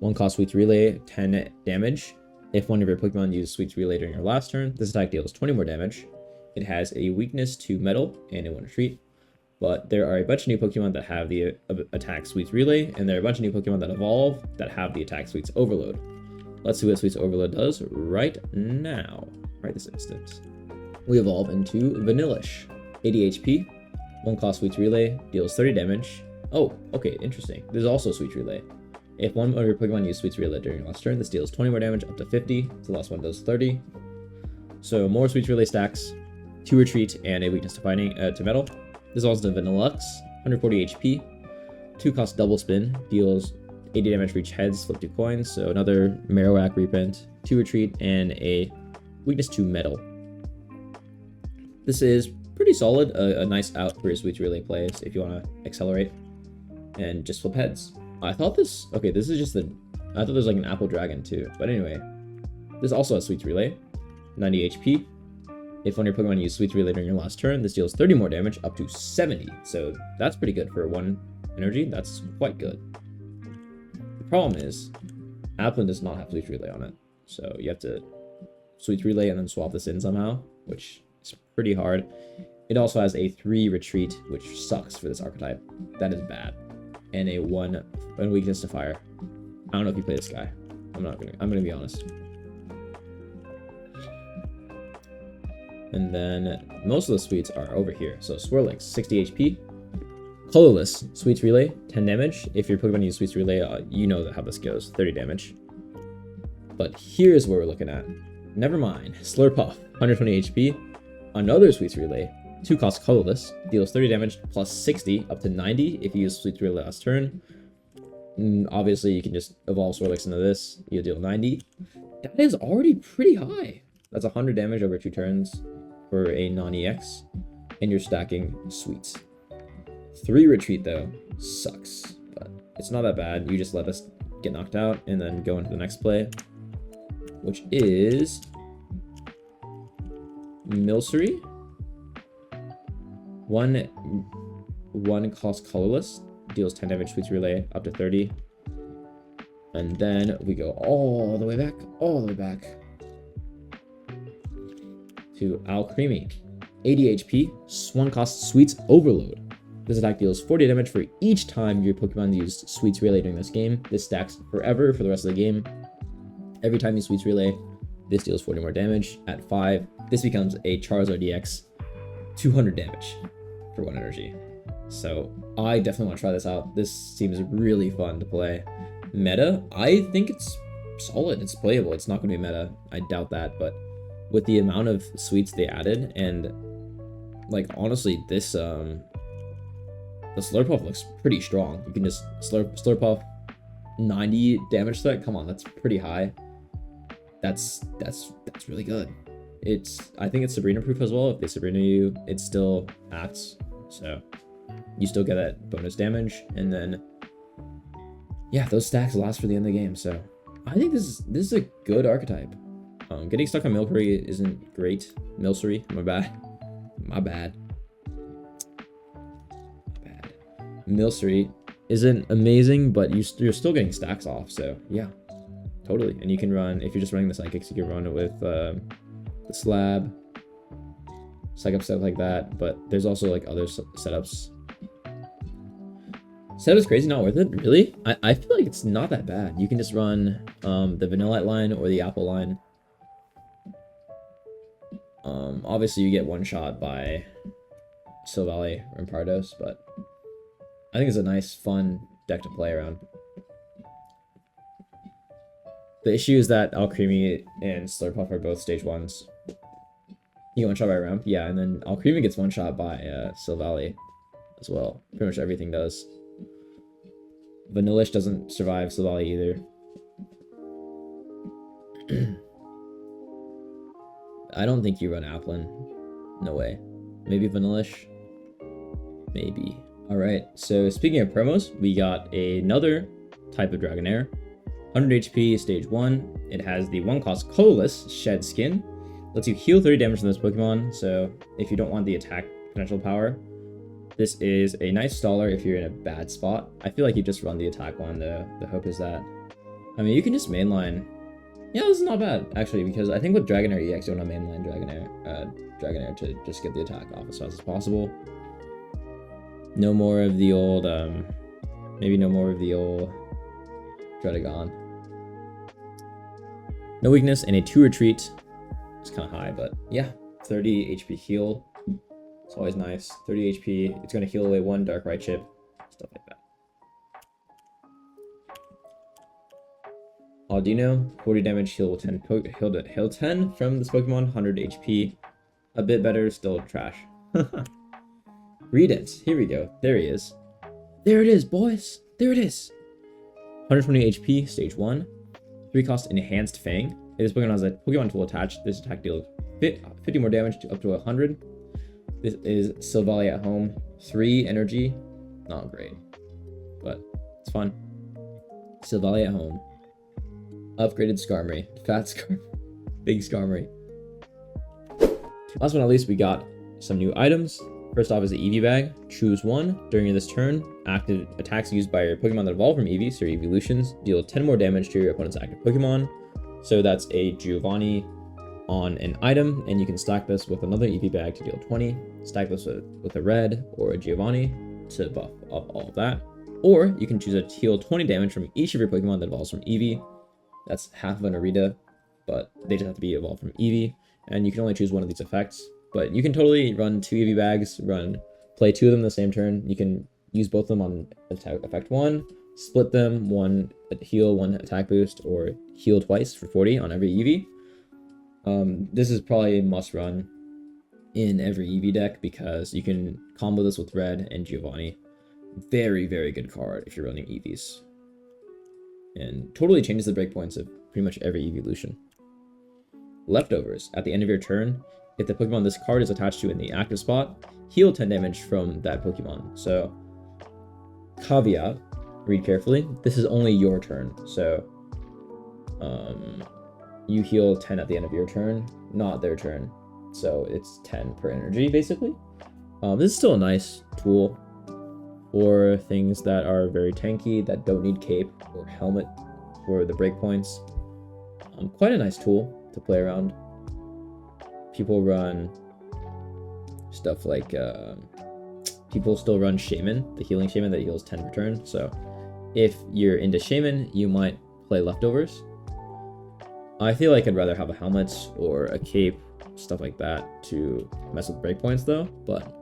[SPEAKER 1] 1-cost Sweets Relay, 10 damage. If one of your Pokemon uses Sweets Relay during your last turn, this attack deals 20 more damage. It has a weakness to metal and a 1 retreat. But there are a bunch of new Pokemon that have the attack Sweets Relay, and there are a bunch of new Pokemon that evolve that have the attack Sweets Overload. Let's see what Sweets Overload does right now, right this instant. We evolve into Vanillish, 80 HP. 1-cost Sweets Relay, deals 30 damage. Oh, okay, interesting. There's also Sweets Relay. If one of your Pokemon uses Sweets Relay during your last turn, this deals 20 more damage up to 50. So the last one does 30. So more Sweets Relay stacks, 2 retreat, and a weakness to fighting to metal. This is also the Vanillux, 140 HP. 2-cost Double Spin, deals 80 damage for each heads, flip 2 coins. So another Marowak reprint, 2 retreat, and a weakness to metal. This is pretty solid, a nice out for your Sweets Relay plays if you want to accelerate and just flip heads. I thought this, okay, this is just I thought there was like an Apple Dragon too. But anyway, this also has Sweets Relay, 90 HP. If one of your Pokemon uses Sweets Relay during your last turn, this deals 30 more damage up to 70. So that's pretty good for 1 energy. That's quite good. The problem is, Applin does not have Sweets Relay on it. So you have to Sweets Relay and then swap this in somehow, which is pretty hard. It also has a 3 retreat, which sucks for this archetype. That is bad. And a 1 weakness to fire. I don't know if you play this guy. I'm gonna be honest. And then most of the sweets are over here. So Swirlix, 60 HP. Colorless, Sweets Relay, 10 damage. If your Pokemon uses Sweets Relay, you know how this goes, 30 damage. But here's what we're looking at. Never mind. Slurpuff, 120 HP. Another Sweets Relay, 2-cost Colorless, deals 30 damage plus 60 up to 90 if you use Sweets Relay last turn. Obviously, you can just evolve Swirlix into this. You'll deal 90. That is already pretty high. That's 100 damage over 2 turns for a non-EX. And you're stacking Sweets. 3 retreat, though, sucks. But it's not that bad. You just let us get knocked out and then go into the next play, which is Milcery. One cost colorless, deals 10 damage, sweets relay up to 30. And then we go all the way back to Alcremie. 80 HP, 1 cost Sweets Overload. This attack deals 40 damage for each time your Pokemon used Sweets Relay during this game. This stacks forever for the rest of the game. Every time you Sweets Relay, this deals 40 more damage. At 5, this becomes a Charizard EX, 200 damage for 1 energy. So I definitely want to try this out. This seems really fun to play. Meta, I think it's solid. It's playable. It's not going to be meta. I doubt that, but with the amount of sweets they added, and like honestly, this the Slurpuff looks pretty strong. You can just Slurpuff 90 damage threat. Come on, that's pretty high. That's really good. I think it's Sabrina proof as well. If they Sabrina you, it still acts. So you still get that bonus damage, and then yeah, those stacks last for the end of the game. So I think this is a good archetype. Getting stuck on Milcery isn't great. Milcery, my bad. Milcery isn't amazing, but you're still getting stacks off. So yeah, totally. And you can run, if you're just running the Psychics, you can run it with the Slab, Psych-Up stuff like that. But there's also like other setups. Setup's crazy, not worth it. Really? I feel like it's not that bad. You can just run the Vanillite line or the Apple line. Obviously you get one shot by Silvally or Impardos, but I think it's a nice, fun deck to play around. The issue is that Alcremie and Slurpuff are both stage 1s. You get one shot by Ramp, yeah, and then Alcremie gets one shot by Silvally as well. Pretty much everything does. Vanillish doesn't survive Silvally either. I don't think you run Applin. No way. Maybe Vanillish? Maybe. Alright, so speaking of promos, we got another type of Dragonair. 100 HP, stage 1. It has the 1 cost colorless Shed Skin. Lets you heal 30 damage from this Pokemon, so if you don't want the attack potential power, this is a nice staller if you're in a bad spot. I feel like you just run the attack one. The hope is that, I mean, you can just mainline. Yeah, this is not bad, actually, because I think with Dragonair EX, you want to mainline Dragonair to just get the attack off as fast as possible. No more of the old, maybe no more of the old Dredagon. No weakness and a 2 retreat. It's kind of high, but yeah, 30 HP heal. It's always nice. 30 HP. It's going to heal away 1 Darkrai chip. Stuff like that. Audino, 40 damage, heal 10 heal 10 from this Pokemon, 100 HP. A bit better, still trash. Redent, here we go. There he is. There it is, boys. There it is. 120 HP, stage 1. 3 cost Enhanced Fang. If this Pokemon has a Pokemon tool attached, this attack deals 50 more damage to up to 100. This is Silvally at home. 3 energy. Not great, but it's fun. Silvally at home. Upgraded Skarmory. Fat Skarmory. Big Skarmory. Last but not least, we got some new items. First off is the Eevee bag. Choose one. During this turn, active attacks used by your Pokemon that evolve from Eevee, so your evolutions, deal 10 more damage to your opponent's active Pokemon. So that's a Giovanni on an item, and you can stack this with another Eevee bag to deal 20. Stack this with a red or a Giovanni to buff up all of that. Or you can choose to heal 20 damage from each of your Pokemon that evolves from Eevee. That's half of an Arita, but they just have to be evolved from Eevee. And you can only choose one of these effects. But you can totally run 2 Eevee bags, play 2 of them the same turn. You can use both of them on effect 1, split them, 1 heal, 1 attack boost, or heal twice for 40 on every Eevee. This is probably a must run in every Eevee deck because you can combo this with Red and Giovanni. Very, very good card if you're running Eevees. And totally changes the breakpoints of pretty much every evolution. Leftovers. At the end of your turn, if the Pokemon this card is attached to in the active spot, heal 10 damage from that Pokemon. So, caveat, read carefully, this is only your turn. So, you heal 10 at the end of your turn, not their turn. So it's 10 per energy, basically. This is still a nice tool for things that are very tanky, that don't need cape or helmet for the breakpoints. Quite a nice tool to play around. People run stuff like, people still run Shaman, the healing Shaman that heals 10 per turn. So if you're into Shaman, you might play Leftovers. I feel like I'd rather have a helmet or a cape, stuff like that, to mess with breakpoints though, but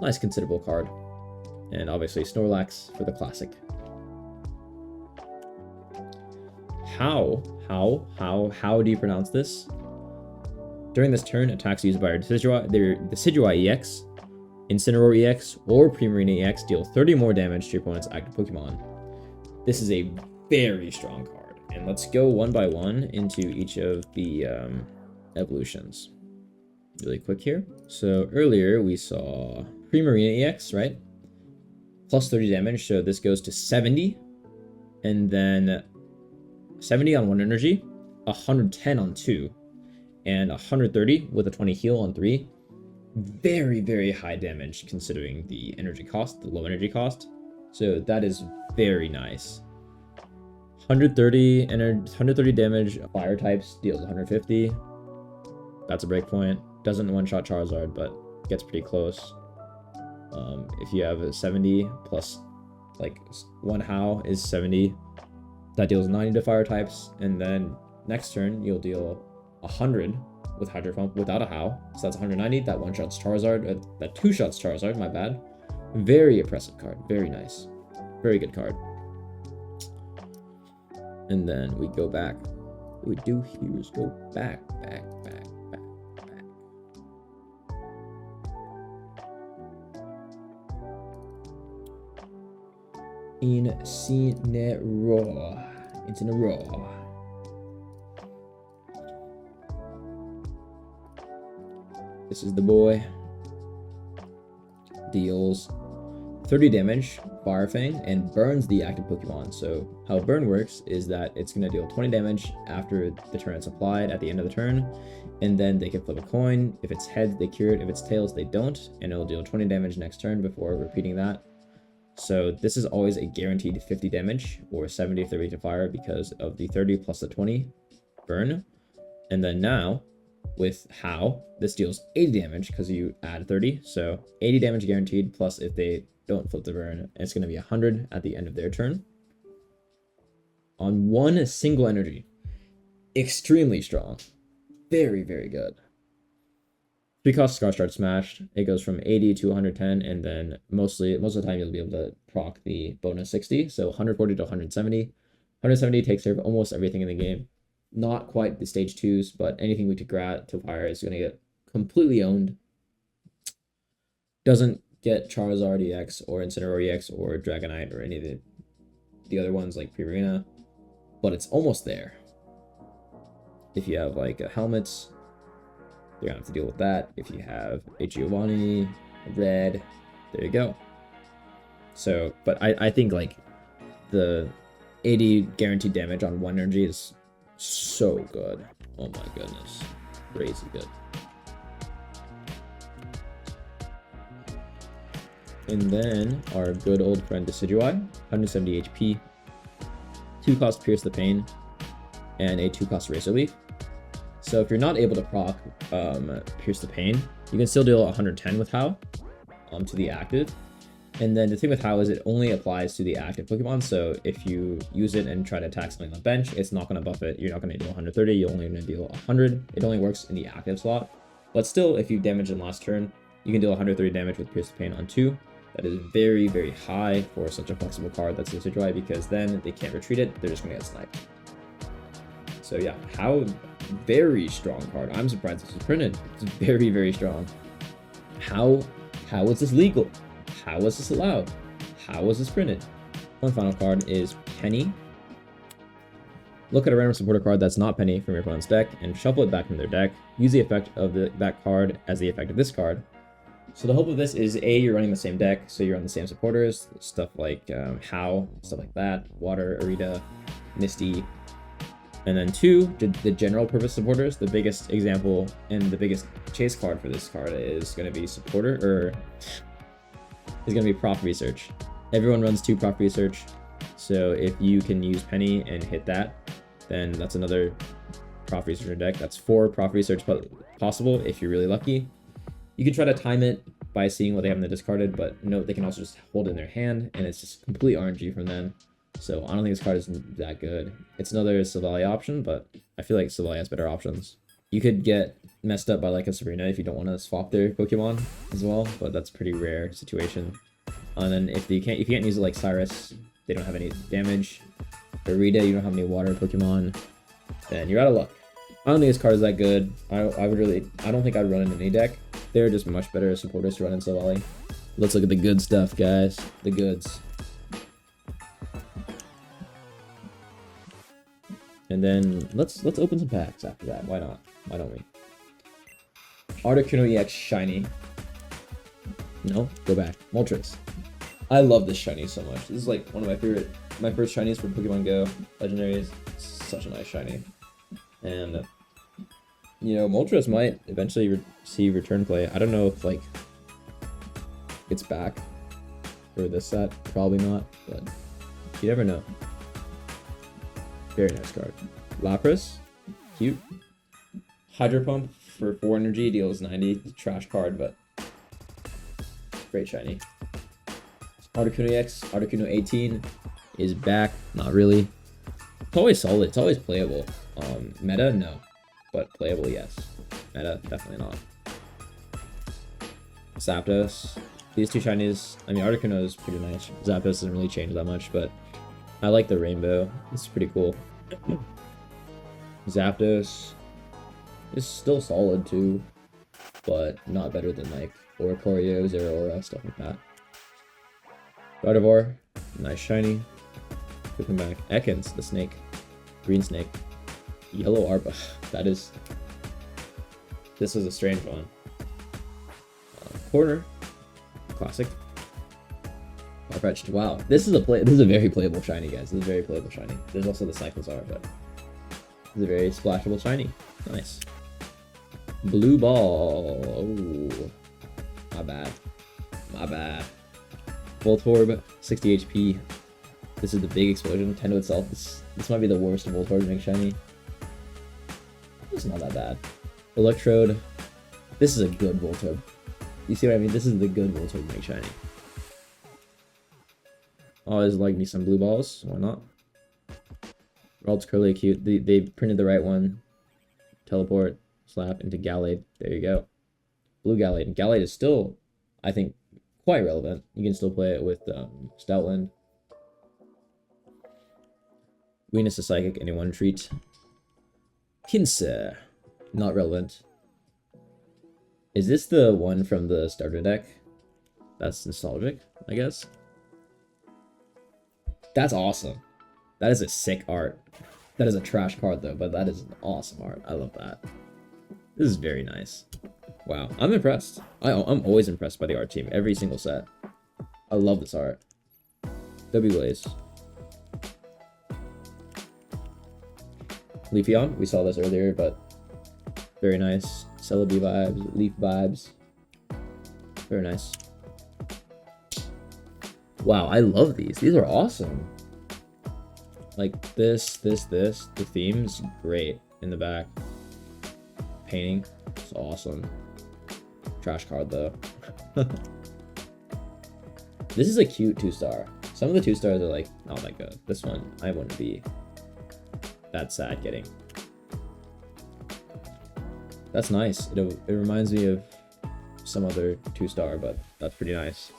[SPEAKER 1] nice considerable card. And obviously Snorlax for the classic. How do you pronounce this? During this turn, attacks used by your Decidueye EX, Incineroar EX, or Primarina EX deal 30 more damage to your opponent's active Pokemon. This is a very strong card, and let's go one by one into each of the evolutions really quick here. So earlier we saw Primarina EX, right? Plus 30 damage, so this goes to 70, and then 70 on 1 energy, 110 on 2, and 130 with a 20 heal on 3. Very, very high damage considering the energy cost, the low energy cost. So that is very nice. 130 damage, fire types, deals 150. That's a breakpoint. Doesn't one-shot Charizard, but gets pretty close. If you have a 70 plus, like, one How is 70. That deals 90 to fire types, and then next turn you'll deal 100 with Hydro Pump without a How, so that's 190. That one shots Charizard, that two shots Charizard, my bad. Very oppressive card, very nice, very good card. And then we go back. What we do here is go back. Incineroar. This is the boy. Deals 30 damage, Fire Fang, and burns the active Pokemon. So how burn works is that it's going to deal 20 damage after the turn it's applied at the end of the turn, and then they can flip a coin. If it's heads, they cure it. If it's tails, they don't, and it'll deal 20 damage next turn before repeating that. So this is always a guaranteed 50 damage, or 70 if they're weak to fire, because of the 30 plus the 20 burn. And then now, with How, this deals 80 damage because you add 30, so 80 damage guaranteed, plus if they don't flip the burn, it's going to be 100 at the end of their turn. On one single energy. Extremely strong. Very, very good. 3 cost Scar Start Smash. It goes from 80 to 110, and then most of the time you'll be able to proc the bonus 60, so 140 to 170. 170 takes care of almost everything in the game. Not quite the stage 2s, but anything weak to Grat to fire is going to get completely owned. Doesn't get Charizard EX or Incineroar EX or Dragonite or any of the other ones like Primarina, but it's almost there. If you have like a helmets, you're gonna have to deal with that. If you have a Giovanni, a Red, there you go. So, but I think like the 80 guaranteed damage on 1 energy is so good. Oh my goodness, crazy good. And then our good old friend Decidueye, 170 HP, 2 cost Pierce the Pain, and a 2 cost Razor Leaf. So if you're not able to proc Pierce the Pain, you can still deal 110 with How to the active. And then the thing with How is it only applies to the active Pokemon, so if you use it and try to attack something on the bench, it's not going to buff it. You're not going to deal 130, you're only going to deal 100. It only works in the active slot. But still, if you damage in last turn, you can deal 130 damage with Pierce the Pain on 2. That is very, very high for such a flexible card that's Decidueye, because then they can't retreat it, they're just going to get sniped. So yeah, How, very strong card. I'm surprised this is printed. It's very, very strong. How is this legal? How is this allowed? How is this printed? One final card is Penny. Look at a random supporter card that's not Penny from your opponent's deck and shuffle it back into their deck. Use the effect of that card as the effect of this card. So the hope of this is A, you're running the same deck, so you're on the same supporters, stuff like How, stuff like that, Water, Arita, Misty, And then 2, the general purpose supporters. The biggest example and the biggest chase card for this card is going to be supporter, or is going to be Proc Research. Everyone runs 2 Proc Research, so if you can use Penny and hit that, then that's another Proc Research in your deck. That's 4 Proc Research possible if you're really lucky. You can try to time it by seeing what they have in the discarded, but note they can also just hold it in their hand, and it's just complete RNG from them. So I don't think this card is that good. It's another Sylvalia option, but I feel like Sylvalia has better options. You could get messed up by like a Sabrina if you don't want to swap their Pokemon as well, but that's a pretty rare situation. And then if you can't use it like Cyrus, they don't have any damage. Or Rita, you don't have any water Pokemon, then you're out of luck. I don't think this card is that good. I don't think I'd run it in any deck. They're just much better supporters to run in Sylvalia. Let's look at the good stuff, guys. The goods. And then let's open some packs after that. Why not? Why don't we? Articuno EX Shiny. No, go back. Moltres. I love this shiny so much. This is like one of my first shinies from Pokemon Go Legendaries. It's such a nice shiny. And you know, Moltres might eventually see return play. I don't know if like it's back for this set. Probably not, but you never know. Very nice card. Lapras, cute. Hydro Pump for 4 energy, deals 90. Trash card, but great shiny. Articuno EX, Articuno 18 is back. Not really. It's always solid. It's always playable. Meta, no. But playable, yes. Meta, definitely not. Zapdos. These 2 shinies. I mean, Articuno is pretty nice. Zapdos doesn't really change that much, but I like the rainbow. It's pretty cool. Zapdos is still solid too, but not better than like Oricorio, Zeraora, stuff like that. Gardevoir, nice shiny. Flipping back. Ekans, the snake. Green snake. Yellow Arba. This was a strange one. Corner. Classic. Farfetch'd. Wow, this is a very playable shiny, guys. This is a very playable shiny. There's also the Cyclozar, but this is a very splashable shiny. Nice. Blue Ball. Oh, my bad. My bad. Voltorb, 60 HP. This is the big explosion. Tendo itself. This might be the worst Voltorb to make shiny. It's not that bad. Electrode. This is a good Voltorb. You see what I mean? This is the good Voltorb to make shiny. Always like me some blue balls. Why not? Ralt's curly cute. They printed the right one. Teleport, slap into Gallade. There you go. Blue Gallade. And Gallade is still, I think, quite relevant. You can still play it with Stoutland. Venus is psychic. Anyone treat. Pinsir. Not relevant. Is this the one from the starter deck? That's nostalgic, I guess. That's awesome. That is a sick art. That is a trash card though, but that is an awesome art. I love that. This is very nice. Wow, I'm impressed. I'm always impressed by the art team, every single set. I love this art. W-Blaze. Leafeon, we saw this earlier, but very nice. Celebi vibes, Leaf vibes. Very nice. Wow, I love these. These are awesome. Like this. The theme's great in the back. Painting, it's awesome. Trash card though. This is a cute 2-star. Some of the 2-stars are like not that good. This one, I wouldn't be that sad getting. That's nice. It reminds me of some other 2-star, but that's pretty nice.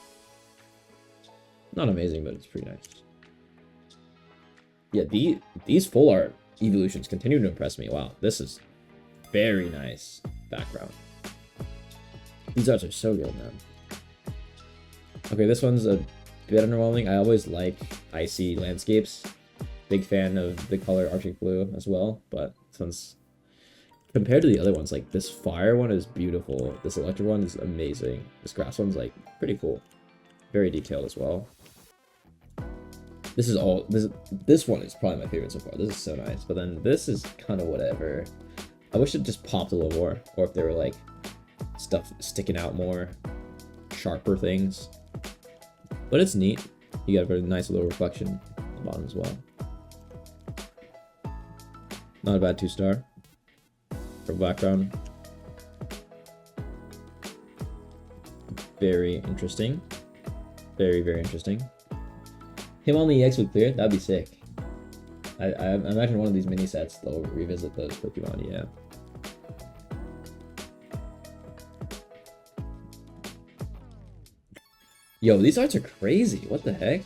[SPEAKER 1] Not amazing, but it's pretty nice. Yeah, these full art evolutions continue to impress me. Wow, this is very nice background. These arts are so good, man. Okay, this one's a bit underwhelming. I always like icy landscapes. Big fan of the color Arctic Blue as well, but this one's, compared to the other ones, like this fire one is beautiful. This electric one is amazing. This grass one's like pretty cool. Very detailed as well. This one is probably my favorite so far. This is so nice. But then this is kind of whatever. I wish it just popped a little more, or if there were like stuff sticking out more, sharper things. But it's neat. You got a very nice little reflection at the bottom as well. Not a bad 2-star for background. Very interesting. Very, very interesting. Him on the EX would clear. That'd be sick. I imagine one of these mini sets they'll revisit those Pokemon. Yeah. Yo, these arts are crazy. What the heck?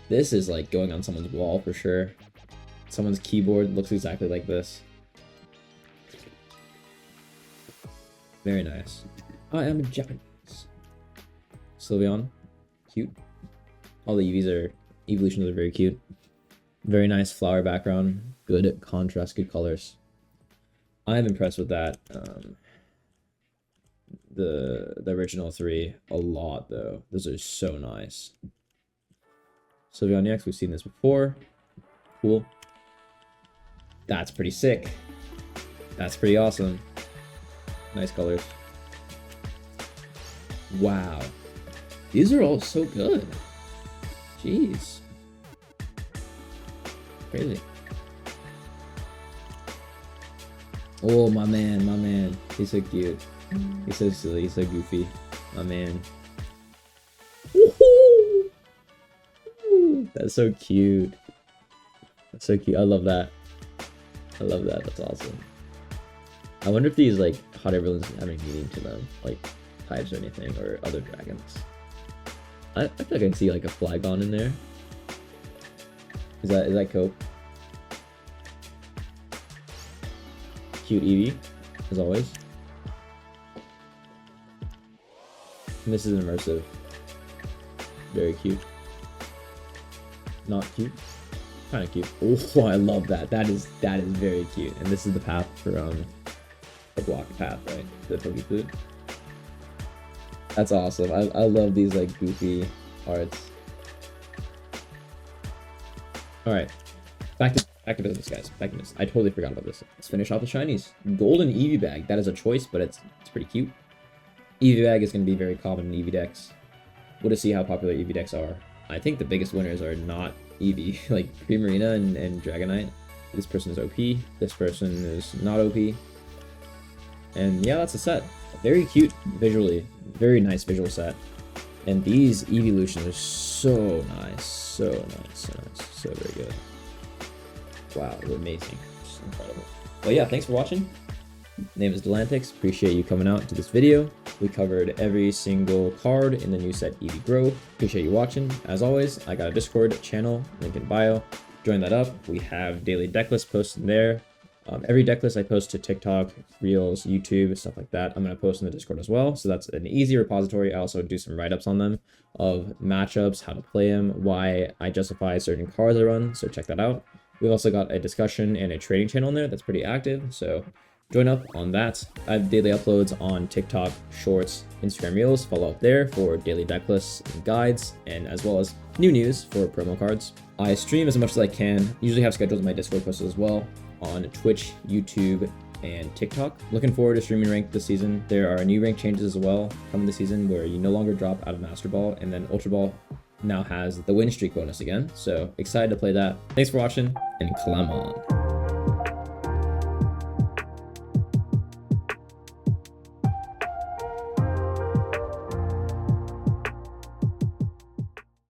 [SPEAKER 1] This is like going on someone's wall for sure. Someone's keyboard looks exactly like this. Very nice. I am a Japanese. Sylveon, cute. All the evolutions are very cute. Very nice flower background. Good contrast, good colors. I am impressed with that. The original 3 a lot though. Those are so nice. Sylveon EX, we've seen this before. Cool. That's pretty sick. That's pretty awesome. Nice colors. Wow. These are all so good. Jeez. Crazy. Oh, my man. He's so cute. He's so silly, he's so goofy. My man. Woohoo! That's so cute. That's so cute. I love that. I love that. That's awesome. I wonder if these like hot air balloons have any meaning to them, like types or anything, or other dragons. I feel like I can see like a Flygon in there. Is that Cope? Cute Eevee, as always. And this is immersive. Very cute. Not cute. Kind of cute. Oh, I love that. That is very cute. And this is the path for the block path, right? The Pokeflute. That's awesome. I love these like goofy arts. All right, back to business, guys. Back to business. I totally forgot about this. Let's finish off the shinies. Golden Eevee bag. That is a choice, but it's pretty cute. Eevee bag is going to be very common in Eevee decks. We'll just see how popular Eevee decks are. I think the biggest winners are not Eevee, like Primarina and Dragonite. This person is OP. This person is not OP. And yeah, that's a set. Very cute visually. Very nice visual set. And these evolutions are so nice. So nice. So very good. Wow, they're amazing. Just incredible. Well, yeah, thanks for watching. My name is Delantix. Appreciate you coming out to this video. We covered every single card in the new set Eevee Grow. Appreciate you watching. As always, I got a Discord channel, link in bio. Join that up. We have daily decklist posted there. Every decklist I post to TikTok, Reels, YouTube, stuff like that, I'm going to post in the Discord as well. So that's an easy repository. I also do some write-ups on them of matchups, how to play them, why I justify certain cards I run. So check that out. We've also got a discussion and a trading channel in there that's pretty active. So join up on that. I have daily uploads on TikTok, Shorts, Instagram Reels. Follow up there for daily decklists and guides, and as well as new news for promo cards. I stream as much as I can. Usually have schedules in my Discord posts as well on Twitch, YouTube, and TikTok. Looking forward to streaming ranked this season. There are new rank changes as well coming this season where you no longer drop out of Master Ball, and then Ultra Ball now has the win streak bonus again. So excited to play that. Thanks for watching, and climb on.